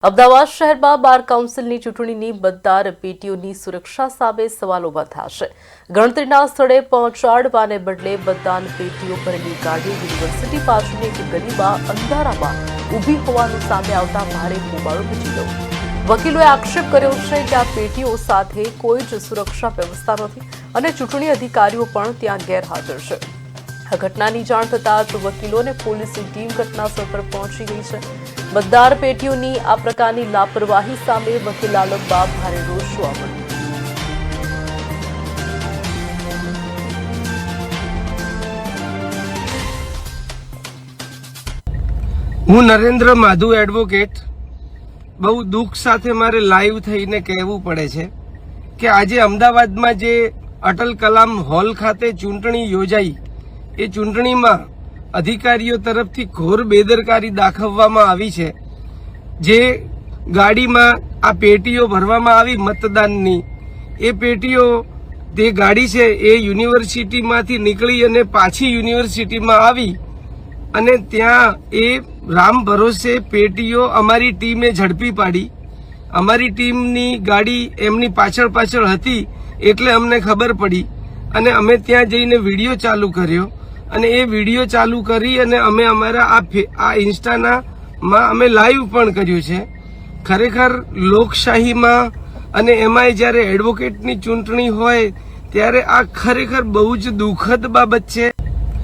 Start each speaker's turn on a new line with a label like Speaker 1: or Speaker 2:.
Speaker 1: અમદાવાદ શહેરમાં બાર કાઉન્સિલની ચૂંટણીની મતદાર પેટીઓની સુરક્ષા સામે સવાલ ઉભા થયા છે। ગણતરીના સ્થળે પહોંચાડવાને બદલે મતદાન પેટીઓ ભરેલી ગાડી યુનિવર્સિટી પાસેની એક ગલીમાં અંધારામાં ઊભી હોવાનું સામે આવતા ભારે હોબાળો મચી ગયો। વકીલોએ આક્ષેપ કર્યો છે કે આ પેટીઓ સાથે કોઈ જ સુરક્ષા વ્યવસ્થા નથી અને ચૂંટણી અધિકારીઓ પણ ત્યાં ગેરહાજર છે। આ ઘટનાની જાણ થતાં જ વકીલો અને પોલીસની ટીમ ઘટનાસ્થળ પર પહોંચી ગઈ છે। મતદાર પેટીઓની આ પ્રકારની લાપરવાહી સામે વકીલાલમમાં ભારે રોષ જોવા મળ્યો।
Speaker 2: હું નરેન્દ્ર માધુ એડવોકેટ બહુ દુઃખ સાથે મારે લાઈવ થઈને કહેવું પડે છે કે આજે અમદાવાદમાં જે અટલ કલામ હોલ ખાતે ચૂંટણી યોજાઈ એ ચૂંટણીમાં અધિકારીઓ તરફથી ઘોર બેદરકારી દાખવવામાં આવી છે। જે ગાડીમાં આ પેટીઓ ભરવામાં આવી મતદાનની એ પેટીઓ તે ગાડી છે એ યુનિવર્સિટીમાંથી નીકળી અને પાછી યુનિવર્સિટીમાં આવી અને ત્યાં એ રામ ભરોસે પેટીઓ અમારી ટીમે ઝડપી પાડી। અમારી ટીમની ગાડી એમની પાછળ પાછળ હતી એટલે અમને ખબર પડી અને અમે ત્યાં જઈને વિડીયો ચાલુ કર્યો અને એ વિડીયો ચાલુ કરી અને અમે અમારા આ ઇન્સ્ટામાં અમે લાઈવ પણ કર્યું છે। ખરેખર લોકશાહીમાં અને એમાંય જ્યારે એડવોકેટની ચૂંટણી હોય ત્યારે આ ખરેખર બહુ જ દુઃખદ બાબત છે।